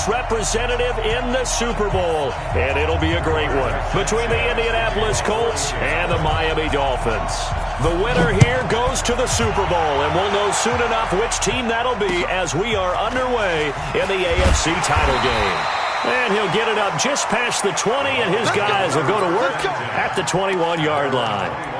AFC's representative in the Super Bowl. And it'll be a great one between the Indianapolis Colts and the Miami Dolphins. The winner here goes to the Super Bowl, and we'll know soon enough which team that'll be as we are underway in the AFC title game. And he'll get it up just past the 20, and his guys will go to work at the 21-yard line.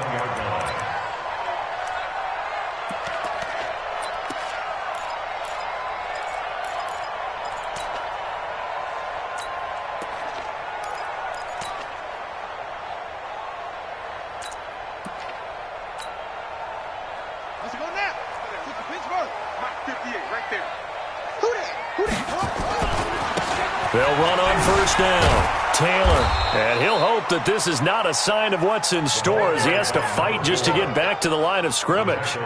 They'll run on first down. Taylor, and he'll hope that this is not a sign of what's in store as he has to fight just to get back to the line of scrimmage.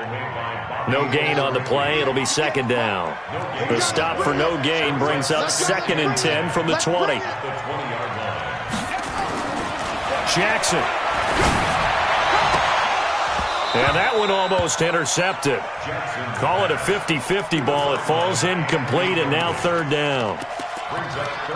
No gain on the play. It'll be second down. The stop for no gain brings up 2nd and 10 from the 20. Jackson. And that one almost intercepted. Call it a 50-50 ball. It falls incomplete, and now third down.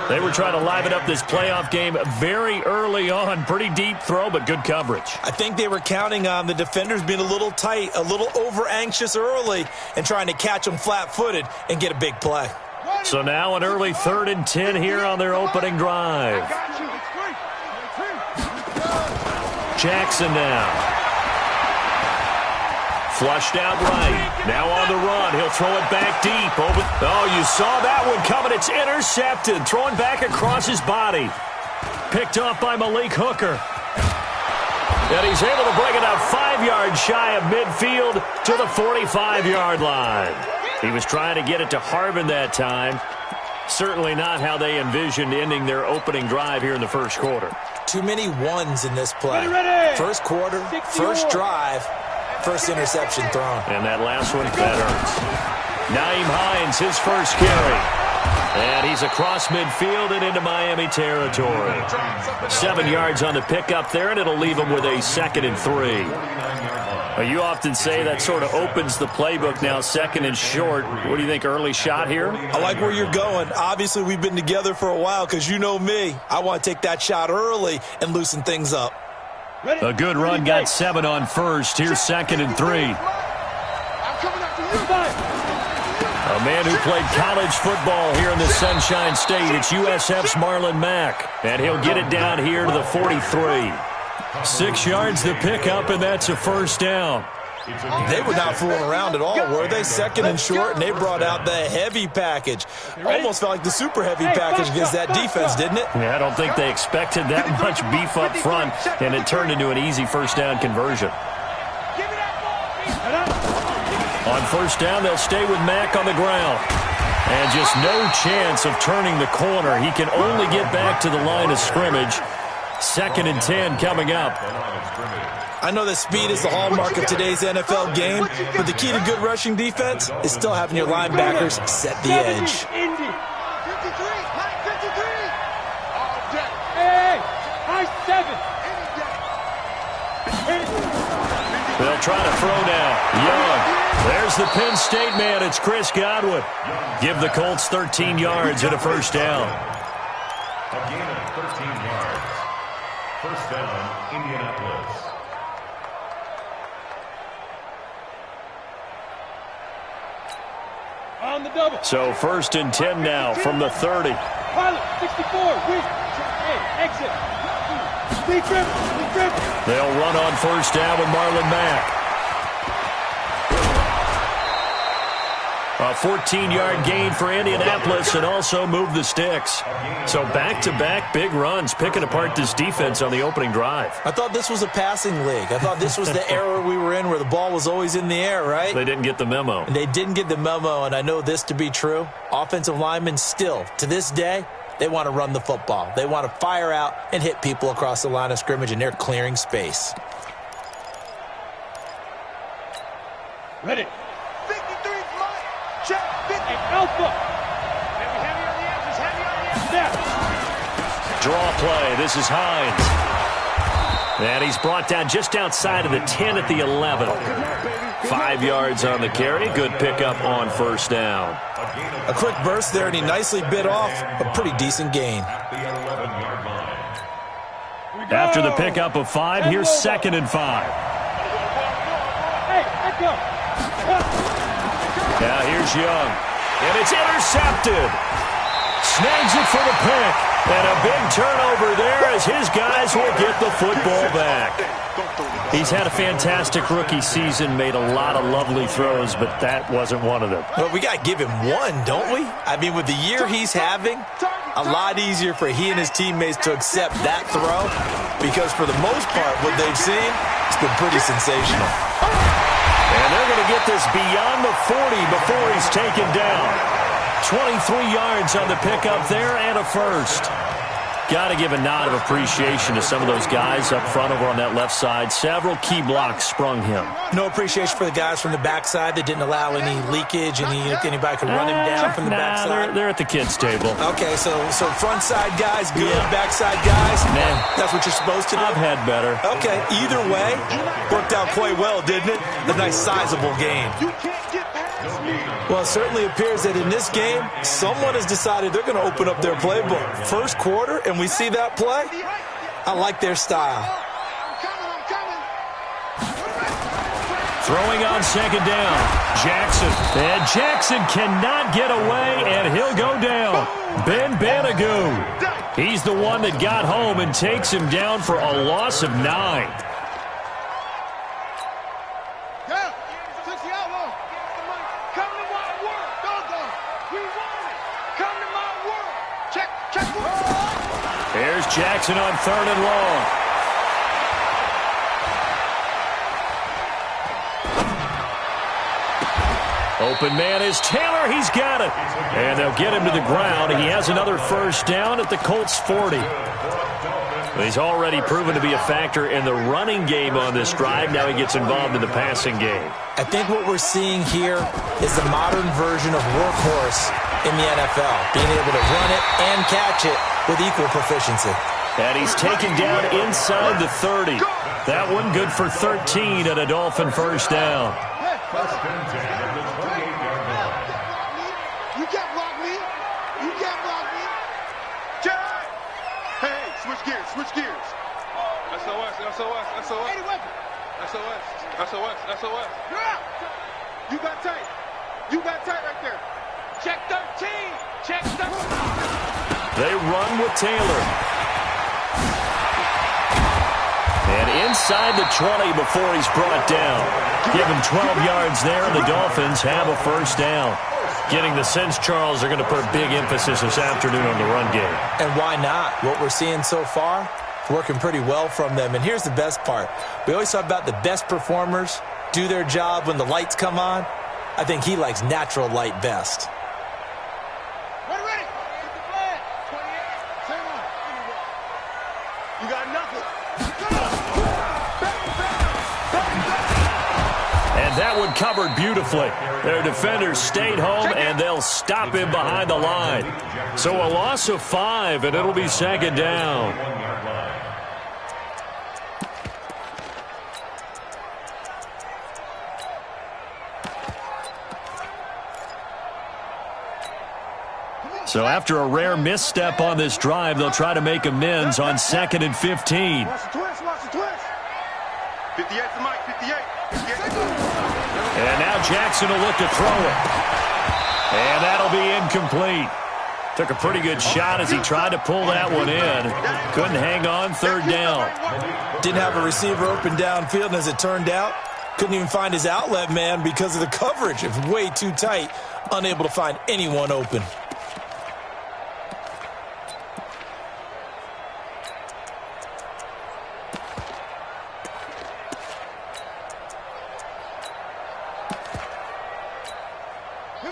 They were trying to liven up this playoff game very early on. Pretty deep throw, but good coverage. I think they were counting on the defenders being a little tight, a little over-anxious early, and trying to catch them flat-footed and get a big play. So now an early 3rd and 10 here on their opening drive. Jackson now. Flushed out right. Now on the run. He'll throw it back deep. Oh, you saw that one coming. It's intercepted. Thrown back across his body. Picked off by Malik Hooker. And he's able to bring it out 5 yards shy of midfield to the 45-yard line. He was trying to get it to Harvin that time. Certainly not how they envisioned ending their opening drive here in the first quarter. Too many ones in this play. First quarter, first drive. First interception thrown. And that last one, that hurts. Nyheim Hines, his first carry. And he's across midfield and into Miami territory. 7 yards on the pickup there, and it'll leave him with a 2nd and 3. You often say that sort of opens the playbook now, 2nd and short. What do you think, early shot here? I like where you're going. Obviously, we've been together for a while because you know me. I want to take that shot early and loosen things up. A good run got 7 on first. Here's 2nd and 3. A man who played college football here in the Sunshine State. It's USF's Marlon Mack. And he'll get it down here to the 43. 6 yards the pickup, and that's a first down. They were not fooling around at all, were they? 2nd and short, and they brought out the heavy package. Almost felt like the super heavy package against that defense, didn't it? Yeah, I don't think they expected that much beef up front, and it turned into an easy first down conversion. On first down, they'll stay with Mack on the ground. And just no chance of turning the corner. He can only get back to the line of scrimmage. 2nd and 10 coming up. I know that speed is the hallmark of today's NFL game, but the key to good rushing defense is still having your linebackers set the edge. They'll try to throw now. Young. There's the Penn State man. It's Chris Godwin. Give the Colts 13 yards and a first down. A gain of 13 yards. First down, Indianapolis. On the double. So 1st and 10 now from the 30. Pilot, 64, wait, exit. They'll run on first down with Marlon Mack. A 14-yard gain for Indianapolis and also move the sticks. So back-to-back big runs, picking apart this defense on the opening drive. I thought this was a passing league. I thought this was the era we were in where the ball was always in the air, right? They didn't get the memo. And they didn't get the memo, and I know this to be true. Offensive linemen still, to this day, they want to run the football. They want to fire out and hit people across the line of scrimmage, and they're clearing space. Ready. 53 check. 50. Alpha. Heavy on the edges. Heavy on the edges. Draw play. This is Hines. And he's brought down just outside of the 10 at the 11. 5 yards on the carry. Good pickup on first down. A quick burst there, and he nicely bit off a pretty decent gain. After the pickup of 5, here's 2nd and 5. Hey, let's go. Now here's Young, and it's intercepted. Snags it for the pick, and a big turnover there as his guys will get the football back. He's had a fantastic rookie season, made a lot of lovely throws, but that wasn't one of them. Well, we got to give him one, don't we? I mean, with the year he's having, a lot easier for he and his teammates to accept that throw because for the most part, what they've seen, it's been pretty sensational. And they're going to get this beyond the 40 before he's taken down. 23 yards on the pickup there and a first. Got to give a nod of appreciation to some of those guys up front over on that left side. Several key blocks sprung him. No appreciation for the guys from the backside that didn't allow any leakage and anybody could run him down from the backside. They're at the kids' table. Okay, so front side guys, good. Yeah. Backside guys, man, that's what you're supposed to do? I've had better. Okay, either way, worked out quite well, didn't it? A nice sizable gain. Well, it certainly appears that in this game, someone has decided they're going to open up their playbook. First quarter, and we see that play. I like their style. Throwing on 2nd down. Jackson. And Jackson cannot get away, and he'll go down. Ben Banagoo. He's the one that got home and takes him down for a loss of 9. There's Jackson on 3rd and long. Open man is Taylor. He's got it. And they'll get him to the ground. He has another first down at the Colts 40. He's already proven to be a factor in the running game on this drive. Now he gets involved in the passing game. I think what we're seeing here is the modern version of workhorse in the NFL, being able to run it and catch it with equal proficiency. And he's taken down inside the 30. That one good for 13 and a Dolphin first down. You can't block me. You can't block me. Hey, switch gears, switch gears. SOS, SOS, SOS. SOS, SOS, SOS. You're out. You got tight. You got tight right there. Check 13. Check 13. They run with Taylor. And inside the 20 before he's brought down. Give him 12 yards there, and the Dolphins have a first down. Getting the sense, Charles, they're going to put a big emphasis this afternoon on the run game. And why not? What we're seeing so far, working pretty well from them. And here's the best part. We always talk about the best performers do their job when the lights come on. I think he likes natural light best. Ready. Get the flag. 28. Same one. You got nothing. And that one covered beautifully. Their defenders stayed home, and they'll stop him behind the line. So a loss of 5, and it'll be 2nd down. So after a rare misstep on this drive, they'll try to make amends on 2nd and 15. Watch the twist, watch the twist. 58 to Mike, 58. And now Jackson will look to throw it. And that'll be incomplete. Took a pretty good shot as he tried to pull that one in. Couldn't hang on 3rd down. Didn't have a receiver open downfield, and as it turned out, couldn't even find his outlet man because of the coverage. It was way too tight, unable to find anyone open.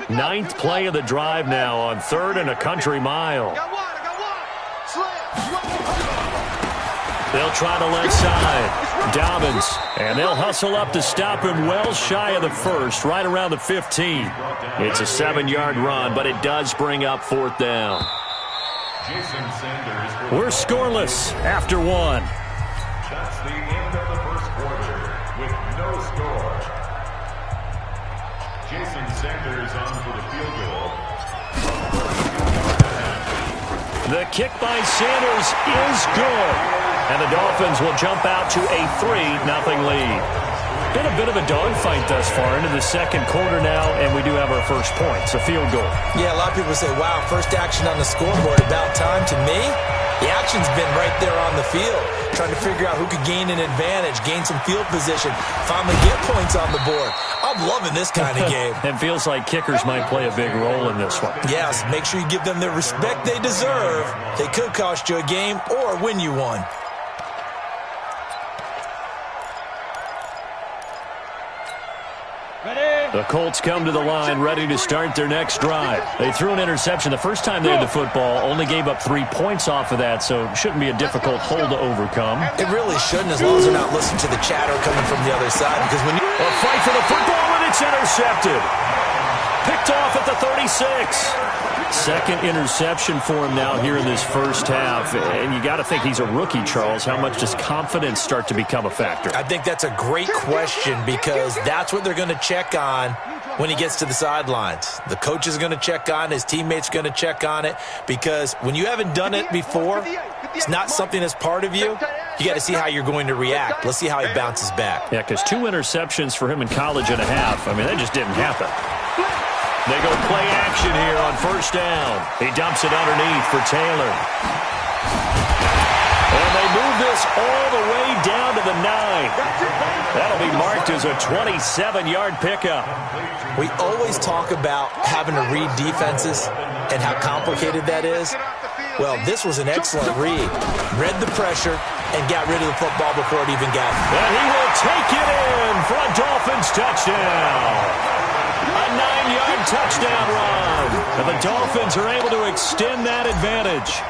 Ninth play of the drive now on 3rd and a country mile. They'll try to left side. Dobbins. And they'll hustle up to stop him well shy of the 1st, right around the 15. It's a 7-yard run, but it does bring up 4th down. We're scoreless after 1. That's the end of the first quarter with no score. Chasesdad90's on for the field goal. The kick by Sanders is good. And the Dolphins will jump out to a 3-0 lead. Been a bit of a dogfight thus far into the second quarter now, and we do have our first points, a field goal. Yeah, a lot of people say, wow, first action on the scoreboard, about time. To me, the action's been right there on the field, trying to figure out who could gain an advantage, gain some field position, finally get points on the board. I'm loving this kind of game. It feels like kickers might play a big role in this one. Yes, make sure you give them the respect they deserve. They could cost you a game or win you one. The Colts come to the line ready to start their next drive. They threw an interception the first time they had the football, only gave up 3 points off of that, so it shouldn't be a difficult hole to overcome. It really shouldn't, as long as they're not listening to the chatter coming from the other side, because when you... A fight for the football, and it's intercepted. Picked off at the 36. Second interception for him now here in this first half. And you got to think he's a rookie, Charles. How much does confidence start to become a factor? I think that's a great question, because that's what they're going to check on when he gets to the sidelines. The coach is going to check on, his teammates are going to check on it, because when you haven't done it before, it's not something that's part of you. You got to see how you're going to react. Let's see how he bounces back. Yeah, because 2 interceptions for him in college and a half. I mean, that just didn't happen. They go play action here on first down. He dumps it underneath for Taylor. And they move this all the way down to the 9. That'll be marked as a 27-yard pickup. We always talk about having to read defenses and how complicated that is. Well, this was an excellent read. Read the pressure and got rid of the football before it even got him. And he will take it in for a Dolphins touchdown. A 9-yard touchdown run. And the Dolphins are able to extend that advantage.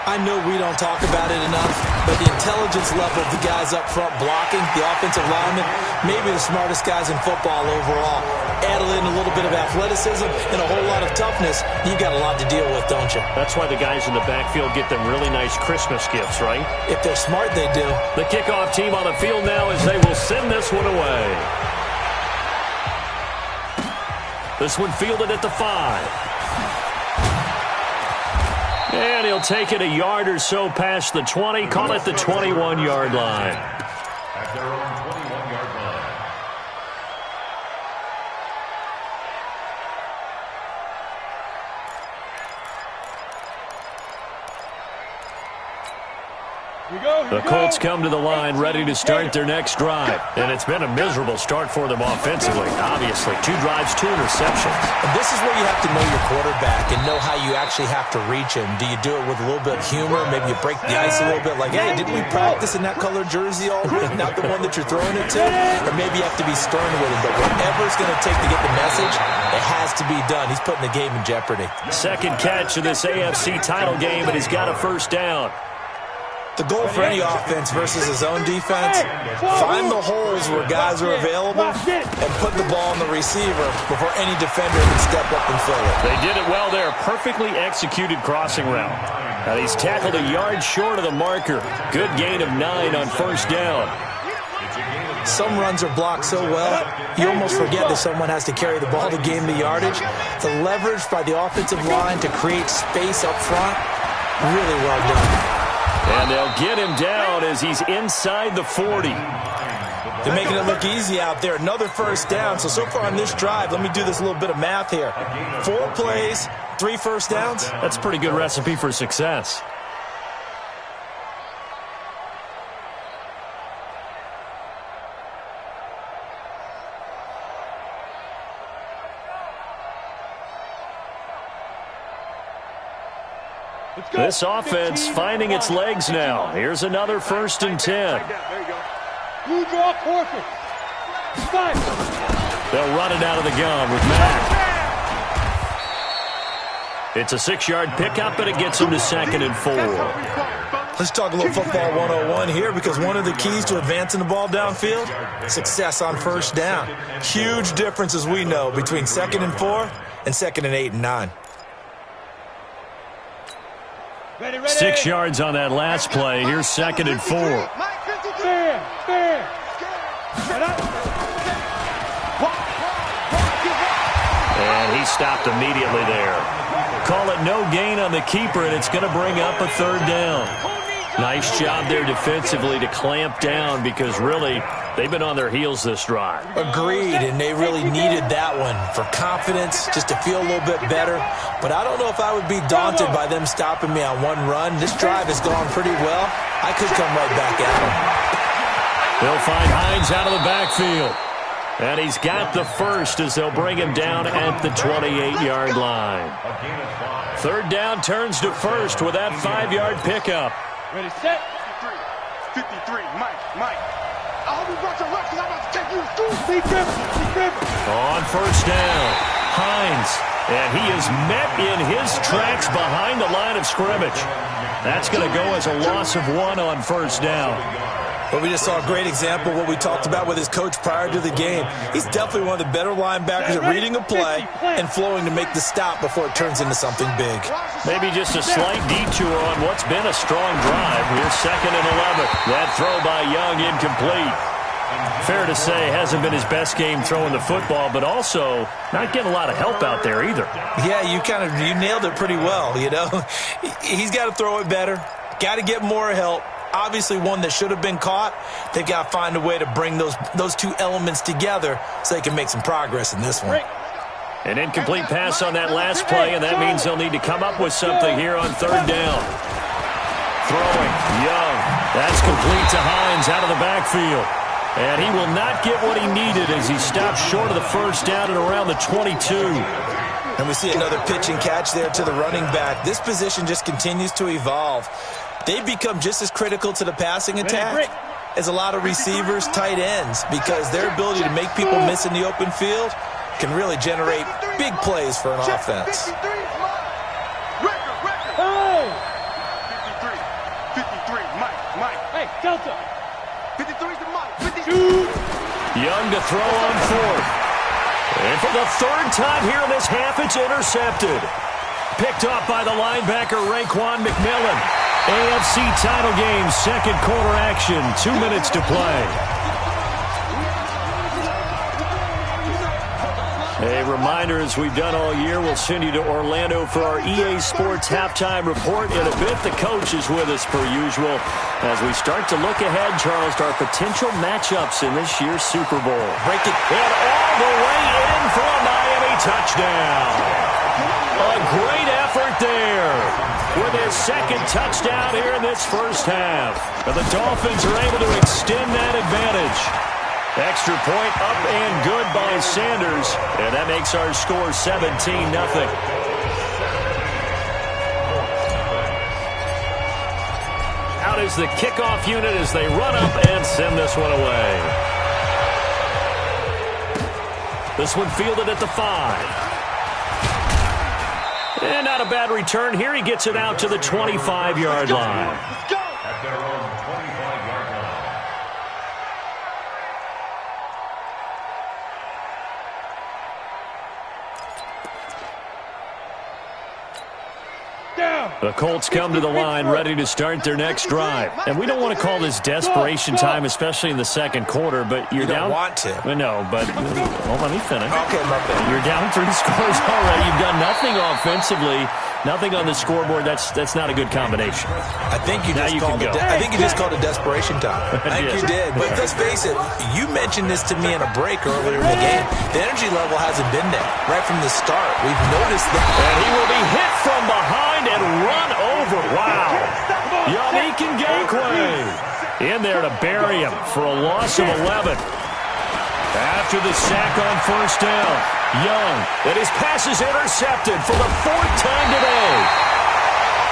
I know we don't talk about it enough, but the intelligence level of the guys up front blocking, the offensive linemen, maybe the smartest guys in football overall. Add in a little bit of athleticism and a whole lot of toughness, you've got a lot to deal with, don't you? That's why the guys in the backfield get them really nice Christmas gifts, right? If they're smart, they do. The kickoff team on the field now as they will send this one away. This one fielded at the 5. And he'll take it a yard or so past the 20, call it the 21-yard line. At their own 21-yard line. The Colts come to the line ready to start their next drive. And it's been a miserable start for them offensively. Obviously, 2 drives, 2 interceptions. And this is where you have to know your quarterback and know how you actually have to reach him. Do you do it with a little bit of humor? Maybe you break the ice a little bit like, hey, didn't we practice in that colored jersey already? Not the one that you're throwing it to? Or maybe you have to be stern with him. But whatever it's going to take to get the message, it has to be done. He's putting the game in jeopardy. Second catch of this AFC title game, and he's got a first down. The goal for any offense versus his own defense, find the holes where guys are available and put the ball on the receiver before any defender can step up and fill it. They did it well there. Perfectly executed crossing route. Now he's tackled a yard short of the marker. Good gain of 9 on first down. Some runs are blocked so well, you almost forget that someone has to carry the ball to gain the yardage. The leverage by the offensive line to create space up front, really well done. And they'll get him down as he's inside the 40. They're making it look easy out there. Another first down. So far on this drive, let me do this little bit of math here. 4 plays, 3 first downs. That's a pretty good recipe for success. This offense finding its legs now. Here's another 1st and 10. There you go. You draw forfeit. Fight. They'll run it out of the gun with Mack. It's a 6-yard pickup, and it gets him to 2nd and 4. Let's talk a little football 101 here, because one of the keys to advancing the ball downfield, success on first down. Huge difference, as we know, between 2nd and 4 and 2nd and 8 and 9. 6 yards on that last play. Here's 2nd and 4. He's stopped immediately there. Call it no gain on the keeper, and it's going to bring up a third down. Nice job there defensively to clamp down because, really, they've been on their heels this drive. Agreed, and they really needed that one for confidence, just to feel a little bit better. But I don't know if I would be daunted by them stopping me on one run. This drive has gone pretty well. I could come right back at them. They'll find Hines out of the backfield. And he's got the first as they'll bring him down at the 28-yard line. Third down turns to first with that 5-yard pickup. Ready, set. 53, Mike. I hope you brought your reps because I'm about to take you to school. Be driven. On first down, Hines. And he is met in his tracks behind the line of scrimmage. That's going to go as a loss of 1 on first down. But we just saw a great example of what we talked about with his coach prior to the game. He's definitely one of the better linebackers at reading a play and flowing to make the stop before it turns into something big. Maybe just a slight detour on what's been a strong drive. Here's 2nd and 11. That throw by Young incomplete. Fair to say, hasn't been his best game throwing the football, but also not getting a lot of help out there either. Yeah, you nailed it pretty well, you know. He's got to throw it better, got to get more help. Obviously one that should have been caught. They've got to find a way to bring those two elements together so they can make some progress in this one. An incomplete pass on that last play, and that means they'll need to come up with something here on third down. Throwing, Young. That's complete to Hines out of the backfield. And he will not get what he needed as he stopped short of the first down at around the 22. And we see another pitch and catch there to the running back. This position just continues to evolve. They've become just as critical to the passing attack as a lot of receivers, tight ends, because their ability to make people miss in the open field can really generate big plays for an offense. 53, Mike. Hey, Delta. 53 to Mike. 52. Young to throw on fourth. And for the third time here in this half, it's intercepted. Picked off by the linebacker, Raekwon McMillan. AFC title game, second quarter action, 2 minutes to play. A reminder, as we've done all year, we'll send you to Orlando for our EA Sports halftime report. In a bit, the coach is with us per usual as we start to look ahead, Charles, to our potential matchups in this year's Super Bowl. Break it. And all the way in for a Miami touchdown. A great effort there with his second touchdown here in this first half. And the Dolphins are able to extend that advantage. Extra point up and good by Sanders. And that makes our score 17-0. Out is the kickoff unit as they run up and send this one away. This one fielded at the 5. And not a bad return here. He gets it out to the 25-yard line. Let's go. At their own 25-yard line. The Colts come to the line ready to start their next drive. And we don't want to call this desperation time, especially in the second quarter, but you're down. You don't want to. No, but well, let me finish. Okay, my bad. You're down 3 scores already. You've done nothing offensively, nothing on the scoreboard. That's not a good combination. I think you just called it desperation time. I think you did. But let's face it, you mentioned this to me in a break earlier in the game. The energy level hasn't been there right from the start. We've noticed that. And he will be hit from behind and run over. Wow. Yannick Ngakoue in there to bury him for a loss of 11. After the sack on first down, Young, and his pass is intercepted for the 4th time today.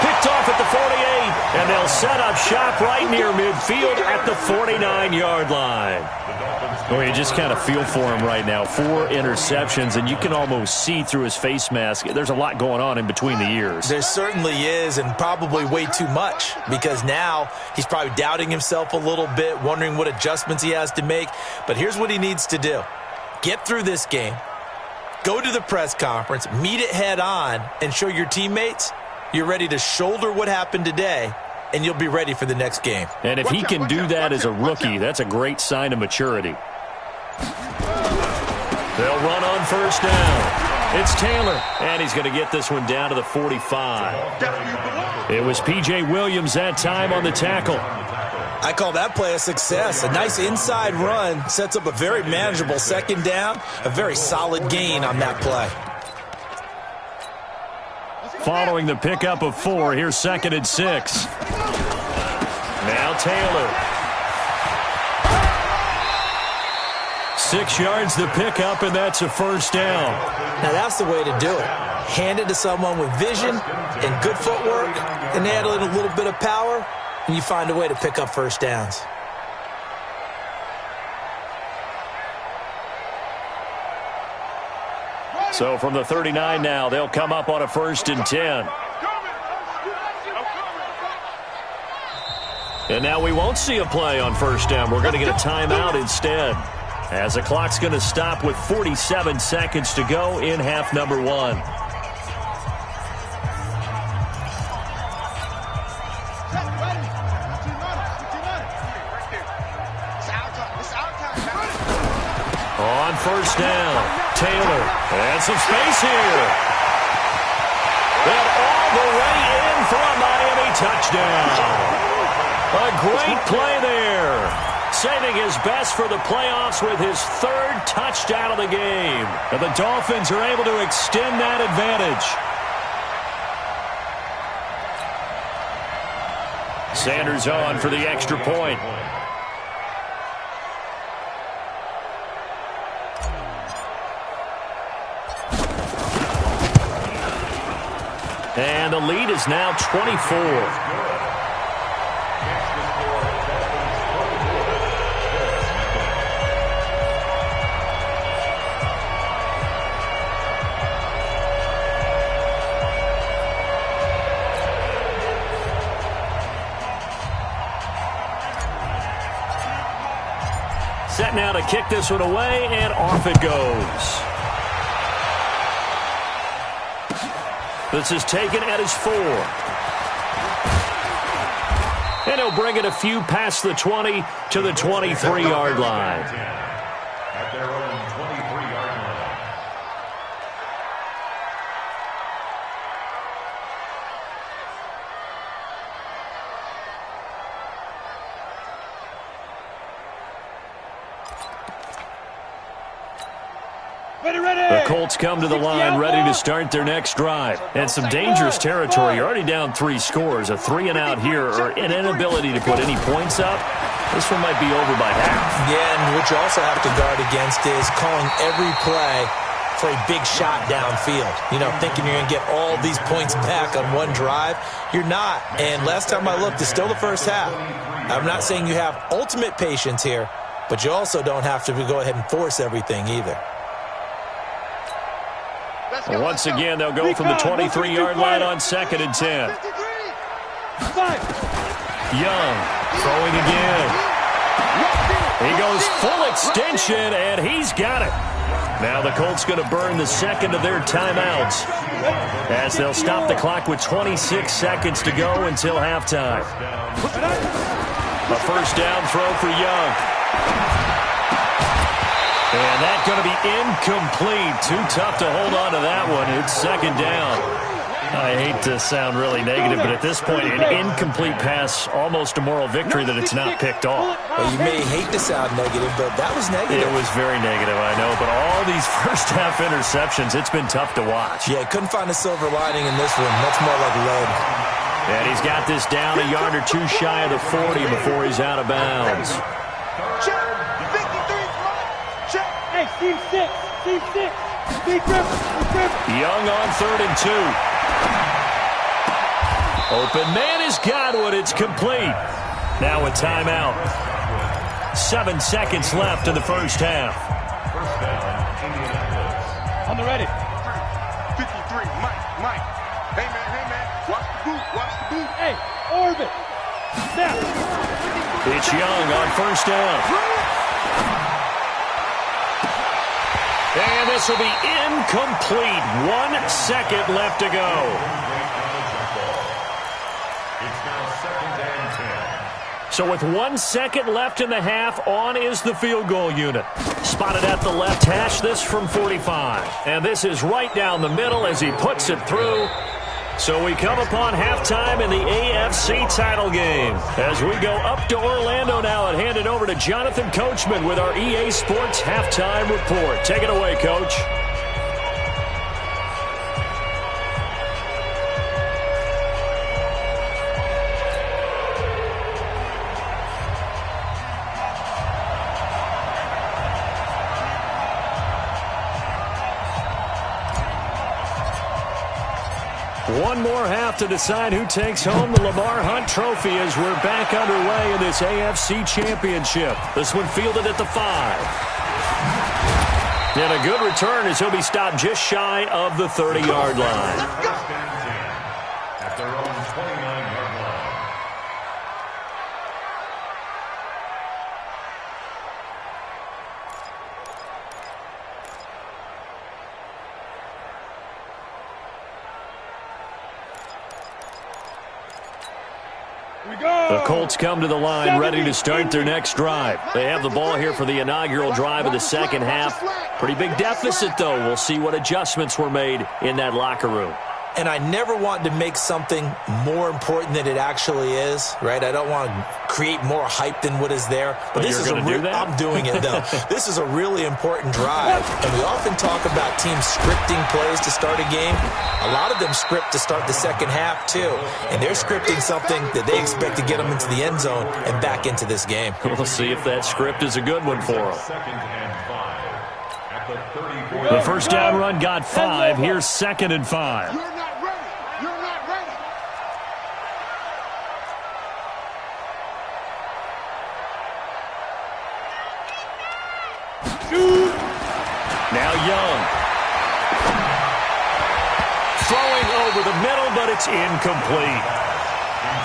Picked off at the 48, and they'll set up shop right near midfield at the 49-yard line. Well, you just kind of feel for him right now. 4 interceptions, and you can almost see through his face mask. There's a lot going on in between the ears. There certainly is, and probably way too much, because now he's probably doubting himself a little bit, wondering what adjustments he has to make. But here's what he needs to do. Get through this game, go to the press conference, meet it head on, and show your teammates you're ready to shoulder what happened today, and you'll be ready for the next game. And if he can do that as a rookie, that's a great sign of maturity. They'll run on first down. It's Taylor, and he's going to get this one down to the 45. It was P.J. Williams that time on the tackle. I call that play a success. A nice inside run sets up a very manageable second down, a very solid gain on that play. Following the pickup of 4, here's 2nd and 6. Now Taylor. 6 yards the pickup, and that's a first down. Now that's the way to do it. Hand it to someone with vision and good footwork, and add in a little bit of power, and you find a way to pick up first downs. So from the 39 now, they'll come up on a 1st and 10. And now we won't see a play on 1st down. We're going to get a timeout instead, as the clock's going to stop with 47 seconds to go in half number 1. On 1st down, Taylor, and some space here. And all the way in for a Miami touchdown. A great play there. Saving his best for the playoffs with his 3rd touchdown of the game. And the Dolphins are able to extend that advantage. Sanders on for the extra point. And the lead is now 24. Set now to kick this one away, and off it goes. This is taken at his 4. And he'll bring it a few past the 20 to the 23-yard line. At their own 23-yard line. The Colts come to the line ready to start their next drive. And some dangerous territory. You're already down 3 scores. A 3-and-out here, or an inability to put any points up. This one might be over by half. Yeah, and what you also have to guard against is calling every play for a big shot downfield. You know, thinking you're going to get all these points back on one drive. You're not. And last time I looked, it's still the first half. I'm not saying you have ultimate patience here, but you also don't have to go ahead and force everything either. Well, once again, they'll go from the 23-yard line on 2nd and 10. Young throwing again. He goes full extension, and he's got it. Now the Colts going to burn the 2nd of their timeouts, as they'll stop the clock with 26 seconds to go until halftime. A 1st down throw for Young. And that's going to be incomplete. Too tough to hold on to that one. It's 2nd down. I hate to sound really negative, but at this point, an incomplete pass, almost a moral victory that it's not picked off. Well, you may hate to sound negative, but that was negative. It was very negative, I know. But all these first-half interceptions, it's been tough to watch. Yeah, couldn't find a silver lining in this one. That's more like lead. And he's got this down a yard or 2 shy of the 40 before he's out of bounds. Steve 6. Young on 3rd and 2. Open man is Godwin. It's complete. Now a timeout. 7 seconds left in the first half. On the ready. 53, Mike. Hey, man. Watch the boot. Hey, orbit. Snap. It's Young on 1st down. And this will be incomplete. 1 second left to go. It's now 2nd and 10. So with 1 second left in the half, on is the field goal unit. Spotted at the left hash, this from 45. And this is right down the middle as he puts it through. So we come upon halftime in the AFC title game. As we go up to Orlando now and hand it over to Jonathan Coachman with our EA Sports halftime report. Take it away, Coach. One more half to decide who takes home the Lamar Hunt Trophy as we're back underway in this AFC Championship. This one fielded at the 5. And a good return as he'll be stopped just shy of the 30-yard line. At their own 29-yard line. The Colts come to the line ready to start their next drive. They have the ball here for the inaugural drive of the second half. Pretty big deficit, though. We'll see what adjustments were made in that locker room. And I never want to make something more important than it actually is, right? I don't want to create more hype than what is there. But this is I'm doing it, though. This is a really important drive. And we often talk about teams scripting plays to start a game. A lot of them script to start the second half, too. And they're scripting something that they expect to get them into the end zone and back into this game. We'll see if that script is a good one for them. Second and 5. At the 34. The first down run got 5. Here's 2nd and 5. You're not ready. You're not ready. Now Young. Throwing over the middle, but it's incomplete.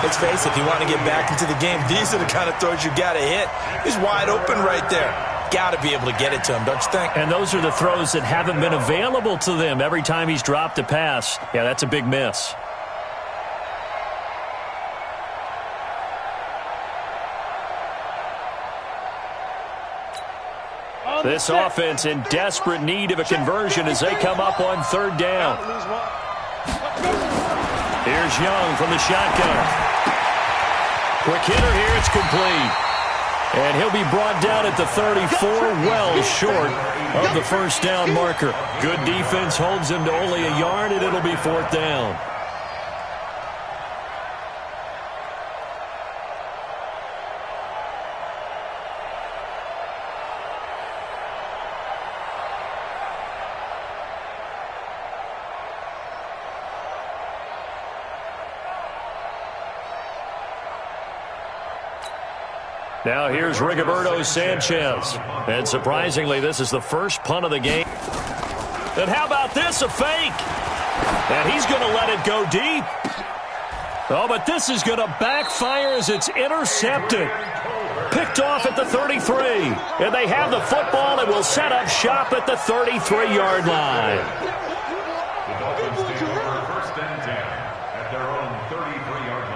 Let's face it, if you want to get back into the game, these are the kind of throws you got to hit. He's wide open right there. Got to be able to get it to him, don't you think? And those are the throws that haven't been available to them every time he's dropped a pass. Yeah, that's a big miss. This offense in desperate need of a conversion as they come up on 3rd down. Here's Young from the shotgun. Quick hitter here, it's complete. And he'll be brought down at the 34, well short of the first down marker. Good defense holds him to only a yard, and it'll be 4th down. Now here's Rigoberto Sanchez. And surprisingly, this is the first punt of the game. And how about this, a fake? And he's going to let it go deep. Oh, but this is going to backfire as it's intercepted. Picked off at the 33. And they have the football and will set up shop at the 33-yard line. The Dolphins take over 1st and 10 at their own 33-yard line.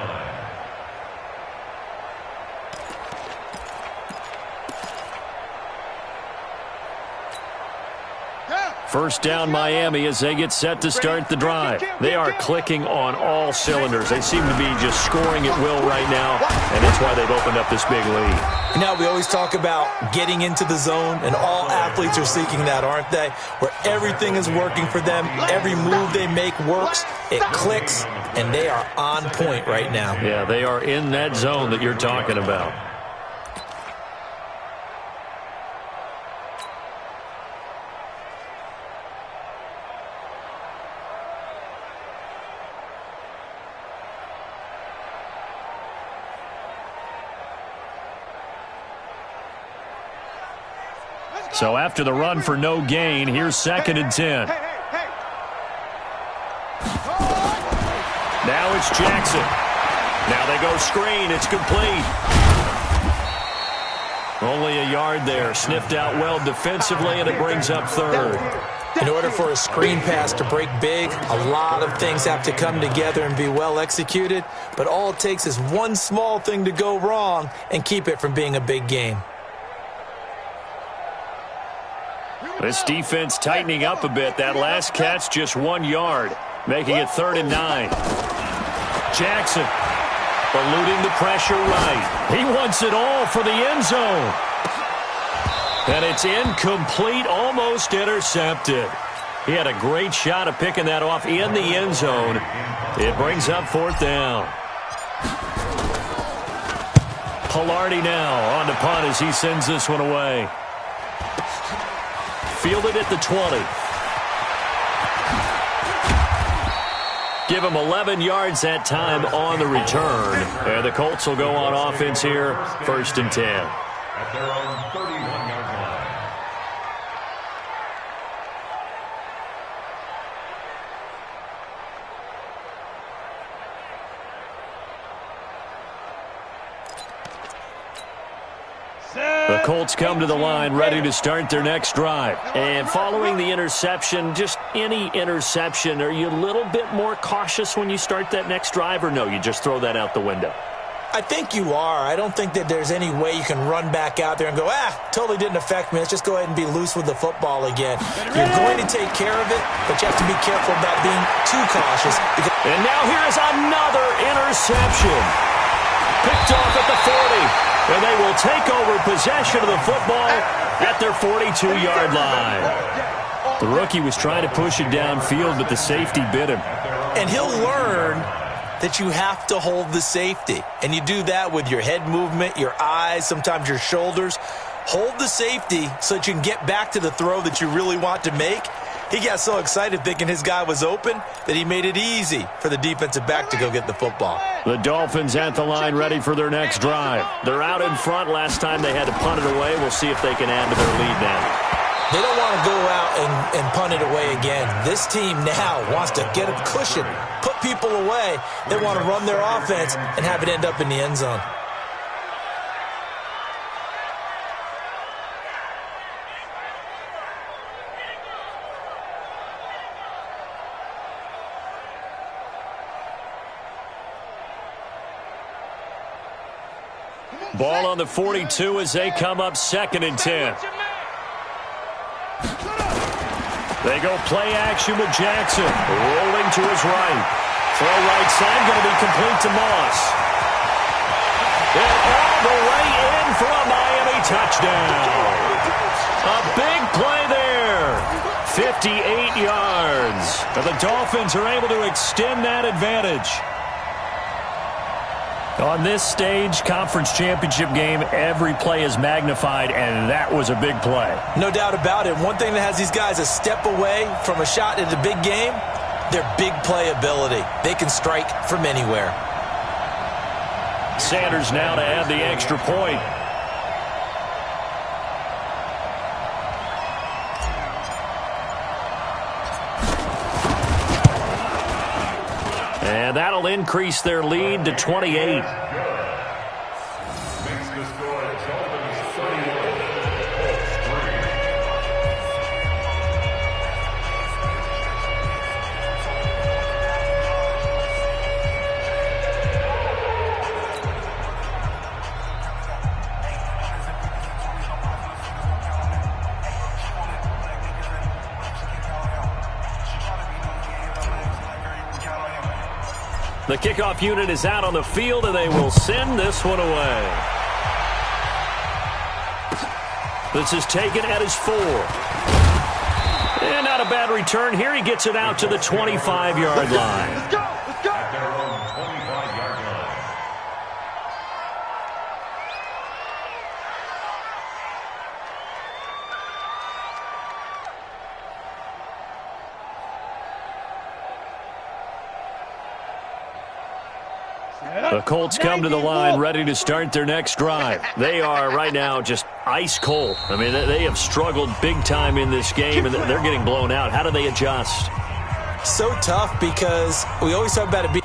First down Miami as they get set to start the drive. They are clicking on all cylinders. They seem to be just scoring at will right now, and that's why they've opened up this big lead. Now, we always talk about getting into the zone, and all athletes are seeking that, aren't they? Where everything is working for them, every move they make works, it clicks, and they are on point right now. Yeah, they are in that zone that you're talking about. So after the run for no gain, here's 2nd and 10. Now it's Jackson. Now they go screen. It's complete. Only a yard there. Sniffed out well defensively, and it brings up 3rd. In order for a screen pass to break big, a lot of things have to come together and be well executed, but all it takes is one small thing to go wrong and keep it from being a big game. This defense tightening up a bit. That last catch just 1 yard, making it 3rd and 9. Jackson eluding the pressure right. He wants it all for the end zone. And it's incomplete, almost intercepted. He had a great shot of picking that off in the end zone. It brings up 4th down. Pilardi now on to punt as he sends this one away. Fielded at the 20. Give him 11 yards that time on the return. And the Colts will go on offense here, 1st and 10. At their own 31-yard line. The Colts come to the line ready to start their next drive. And following the interception, just any interception, are you a little bit more cautious when you start that next drive, or no, you just throw that out the window? I think you are. I don't think that there's any way you can run back out there and go, totally didn't affect me. Let's just go ahead and be loose with the football again. You're going to take care of it, but you have to be careful about being too cautious. And now here is another interception. Picked off at the 40. And they will take over possession of the football at their 42-yard line. The rookie was trying to push it downfield, but the safety bit him. And he'll learn that you have to hold the safety. And you do that with your head movement, your eyes, sometimes your shoulders. Hold the safety so that you can get back to the throw that you really want to make. He got so excited thinking his guy was open that he made it easy for the defensive back to go get the football. The Dolphins at the line ready for their next drive. They're out in front. Last time they had to punt it away. We'll see if they can add to their lead now. They don't want to go out and punt it away again. This team now wants to get a cushion, put people away. They want to run their offense and have it end up in the end zone. Ball on the 42 as they come up 2nd and 10. They go play action with Jackson. Rolling to his right. Throw right side, going to be complete to Moss. And all the way in for a Miami touchdown. A big play there. 58 yards. And the Dolphins are able to extend that advantage. On this stage, conference championship game, every play is magnified, and that was a big play. No doubt about it. One thing that has these guys a step away from a shot at a big game, their big play ability. They can strike from anywhere. Sanders now to add the extra point. And that'll increase their lead to 28. Makes the score Dolphins 31, Colts 3. The kickoff unit is out on the field, and they will send this one away. This is taken at his 4. And not a bad return here. He gets it out to the 25-yard line. Let's go! Let's go! At their own 25-yard line. The Colts come to the line ready to start their next drive. They are right now just ice cold. I mean, they have struggled big time in this game, and they're getting blown out. How do they adjust? So tough because we always talk about it being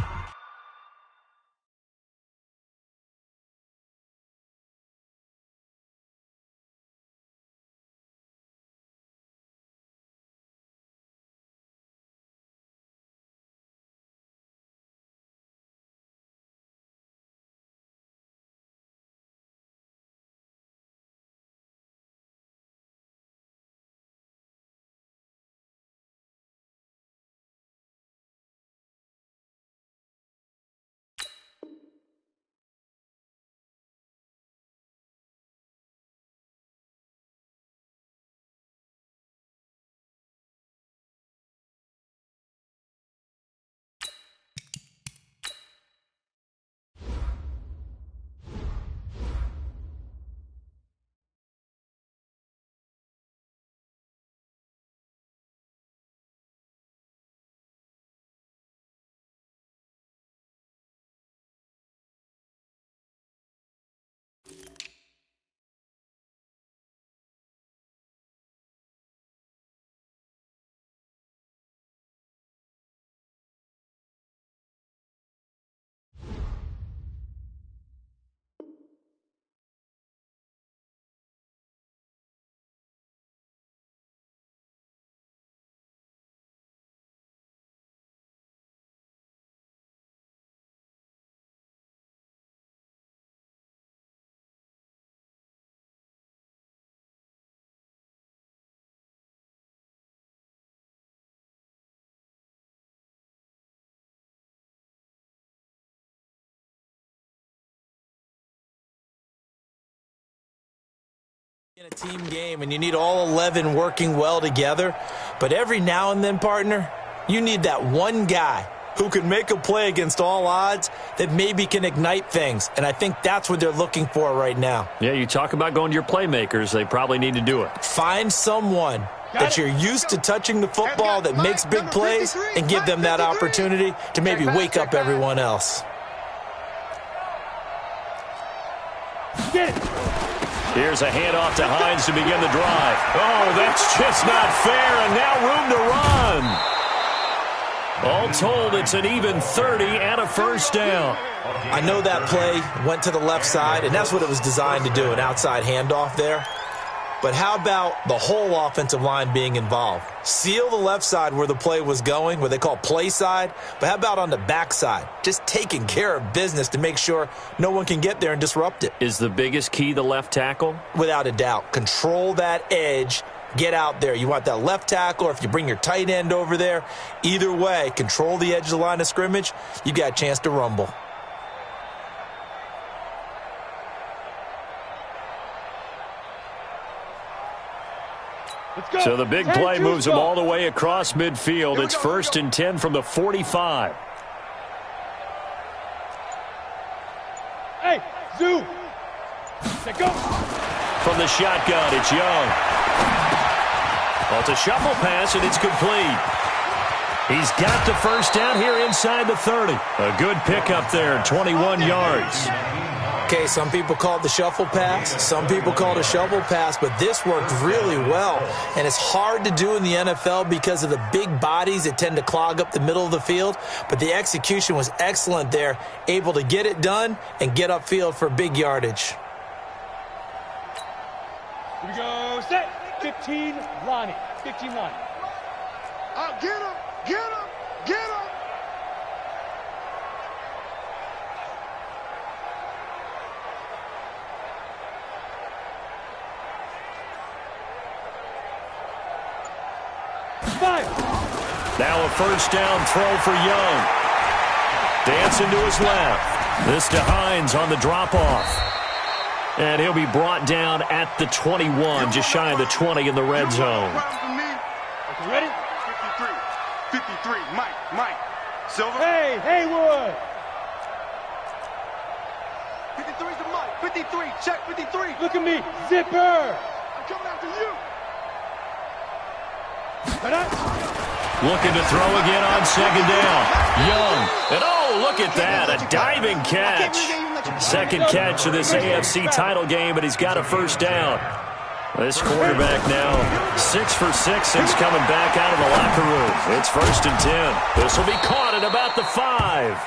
In a team game, and you need all 11 working well together. But every now and then, partner, you need that one guy who can make a play against all odds that maybe can ignite things. And I think that's what they're looking for right now. Yeah, you talk about going to your playmakers. They probably need to do it. Find someone that you're used to touching the football that makes big plays and give them that opportunity to maybe wake up everyone else. Get it. Here's a handoff to Hines to begin the drive. Oh, that's just not fair, and now room to run. All told, it's an even 30 and a first down. I know that play went to the left side, and that's what it was designed to do, an outside handoff there. But how about the whole offensive line being involved? Seal the left side where the play was going, what they call play side, but how about on the back side? Just taking care of business to make sure no one can get there and disrupt it. Is the biggest key the left tackle? Without a doubt. Control that edge. Get out there. You want that left tackle, or if you bring your tight end over there, either way, control the edge of the line of scrimmage, you got a chance to rumble. So the big play moves them all the way across midfield. It's 1st and 10 from the 45. Hey, Zoo. Let go. From the shotgun, it's Young. Well, it's a shuffle pass, and it's complete. He's got the first down here inside the 30. A good pickup there, 21 yards. Okay, some people call it the shuffle pass. Some people call it a shovel pass, but this worked really well. And it's hard to do in the NFL because of the big bodies that tend to clog up the middle of the field. But the execution was excellent there, able to get it done and get upfield for big yardage. Here we go. Set. 15, Lonnie. 15, Lonnie. Get him! Get him! Get him! Now a first down throw for Young. Dancing to his left. This to Hines on the drop-off. And he'll be brought down at the 21, just shy of the 20 in the red zone. Okay, ready? 53. 53. Mike. Silver. Hey, Haywood. 53 to Mike. 53. Check 53. Look at me. Zipper. I'm coming after you. Looking to throw again on second down. Young. And oh, look at that. A diving catch. Second catch of this AFC title game, but he's got a first down. This quarterback now 6 for 6 since coming back out of the locker room. It's 1st and 10. This will be caught at about the 5.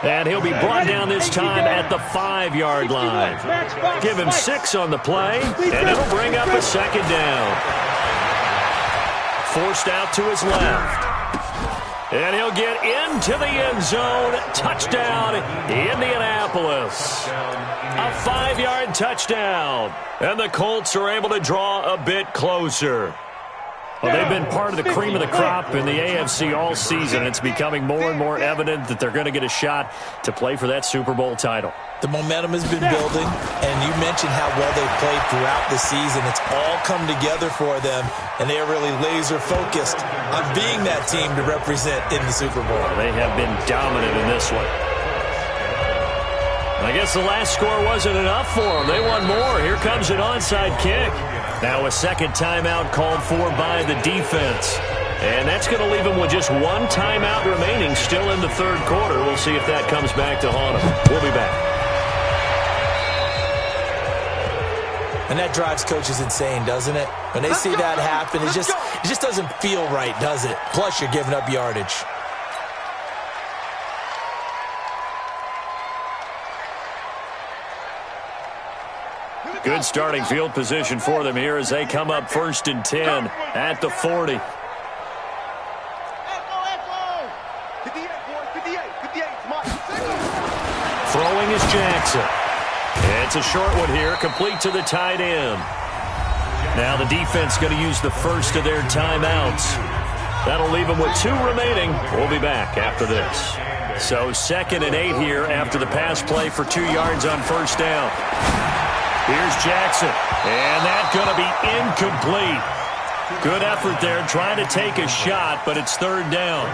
And he'll be brought down this time at the 5-yard line. Give him 6 on the play, and it'll bring up a second down. Forced out to his left. And he'll get into the end zone. Touchdown, Indianapolis. A 5-yard touchdown. And the Colts are able to draw a bit closer. Well, they've been part of the cream of the crop in the AFC all season. It's becoming more and more evident that they're going to get a shot to play for that Super Bowl title. The momentum has been building, and you mentioned how well they've played throughout the season. It's all come together for them, and they are really laser-focused on being that team to represent in the Super Bowl. They have been dominant in this one. I guess the last score wasn't enough for them. They won more. Here comes an onside kick. Now a second timeout called for by the defense. And that's going to leave them with just one timeout remaining still in the third quarter. We'll see if that comes back to haunt them. We'll be back. And that drives coaches insane, doesn't it? When they see that happen, it just doesn't feel right, does it? Plus, you're giving up yardage. Good starting field position for them here as they come up 1st and 10 at the 40. 58, Mike. Throwing is Jackson. It's a short one here, complete to the tight end. Now the defense going to use the first of their timeouts. That'll leave them with 2 remaining. We'll be back after this. So 2nd and 8 here after the pass play for 2 yards on first down. Here's Jackson. And that's going to be incomplete. Good effort there trying to take a shot, but it's third down.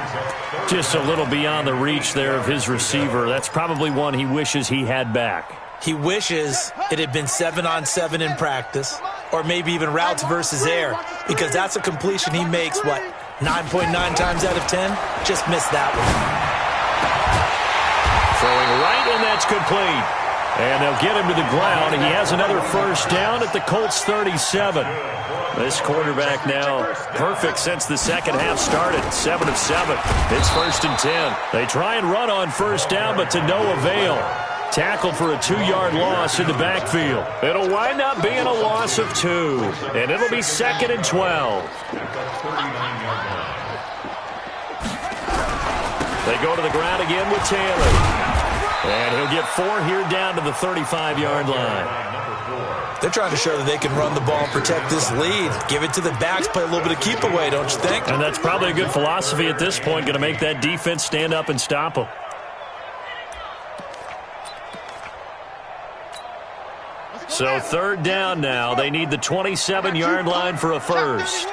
Just a little beyond the reach there of his receiver. That's probably one he wishes he had back. He wishes it had been 7-on-7 in practice, or maybe even routes versus air, because that's a completion he makes, 9.9 times out of 10? Just missed that one. Throwing right, and that's complete. And they'll get him to the ground. He has another first down at the Colts 37. This quarterback now perfect since the second half started. 7 of 7. It's 1st and 10. They try and run on first down, but to no avail. Tackled for a 2-yard loss in the backfield. It'll wind up being a loss of 2. And it'll be 2nd and 12. They go to the ground again with Taylor. And he'll get 4 here down to the 35-yard line. They're trying to show that they can run the ball and protect this lead. Give it to the backs, play a little bit of keep away, don't you think? And that's probably a good philosophy at this point, going to make that defense stand up and stop them. So third down now. They need the 27-yard line for a first.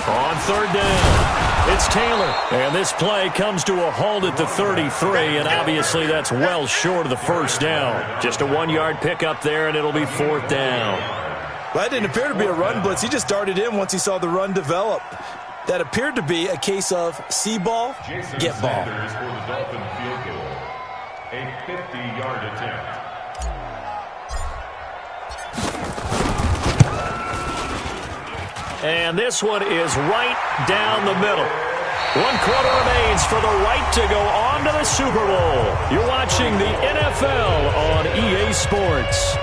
On third down, it's Taylor. And this play comes to a halt at the 33, and obviously that's well short of the first down. Just a 1-yard pickup there, and it'll be 4th down. Well, that didn't appear to be a run blitz. He just darted in once he saw the run develop. That appeared to be a case of see ball, get ball. For the Dolphin field goal, a 50-yard attempt. And this one is right down the middle. 1 quarter remains for the right to go on to the Super Bowl. You're watching the NFL on EA Sports.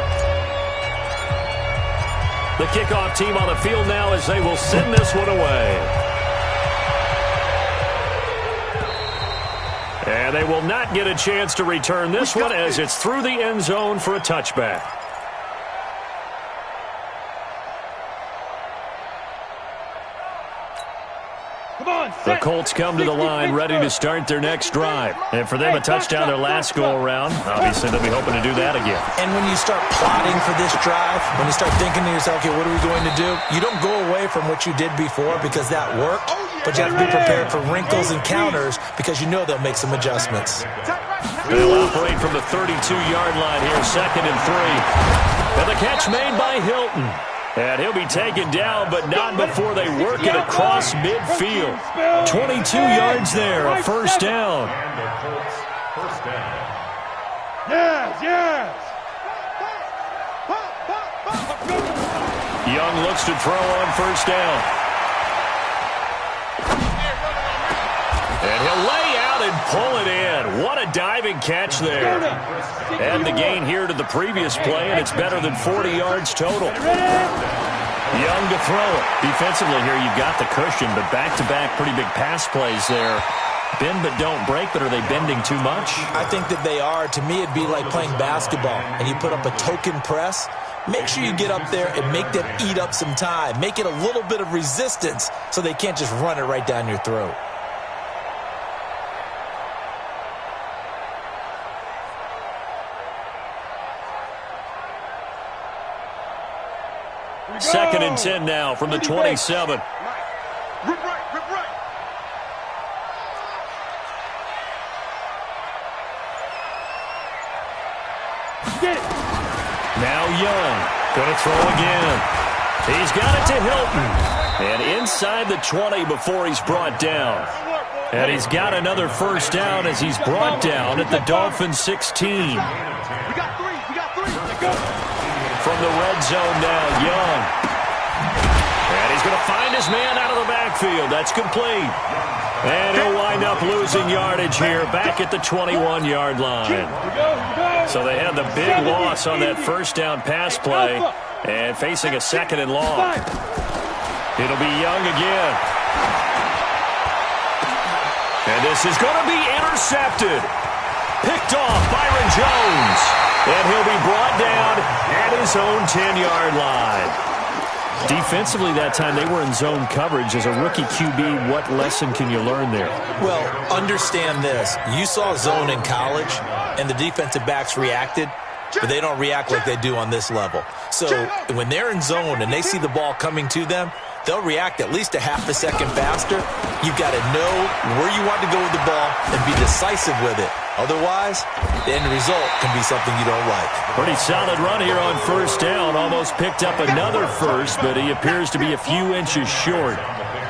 The kickoff team on the field now as they will send this one away. And they will not get a chance to return this one as it's through the end zone for a touchback. The Colts come to the line ready to start their next drive. And for them, a touchdown their last go-around. Obviously, they'll be hoping to do that again. And when you start plotting for this drive, when you start thinking to yourself, okay, what are we going to do? You don't go away from what you did before because that worked, but you have to be prepared for wrinkles and counters because you know they'll make some adjustments. They'll operate from the 32-yard line here, 2nd and 3. And the catch made by Hilton. And he'll be taken down, but not before they work it across midfield. 22 yards there, a first down. And the Colts first down. Yes. Young looks to throw on first down. And he'll lay out and pull it in. What a diving catch there. Add the gain here to the previous play, and it's better than 40 yards total. Young to throw it. Defensively here, you've got the cushion, but back-to-back pretty big pass plays there. Bend but don't break, but are they bending too much? I think that they are. To me, it'd be like playing basketball, and you put up a token press. Make sure you get up there and make them eat up some time. Make it a little bit of resistance so they can't just run it right down your throat. Second and 10 now from the 27. Rip right. Get it. Now Young, going to throw again. He's got it to Hilton. And inside the 20 before he's brought down. And he's got another first down as he's brought down at the Dolphins 16. We got three. From the red zone now, Young. And he's going to find his man out of the backfield. That's complete. And he'll wind up losing yardage here back at the 21-yard line. So they had the big loss on that first down pass play and facing a 2nd and long. It'll be Young again. And this is going to be intercepted. Picked off Byron Jones. And he'll be brought down at his own 10-yard line. Defensively that time, they were in zone coverage. As a rookie QB, what lesson can you learn there? Well, understand this. You saw zone in college, and the defensive backs reacted. but they don't react like they do on this level. So when they're in zone and they see the ball coming to them, they'll react at least a half a second faster. You've got to know where you want to go with the ball and be decisive with it. Otherwise, the end result can be something you don't like. Pretty solid run here on first down. Almost picked up another first, but he appears to be a few inches short.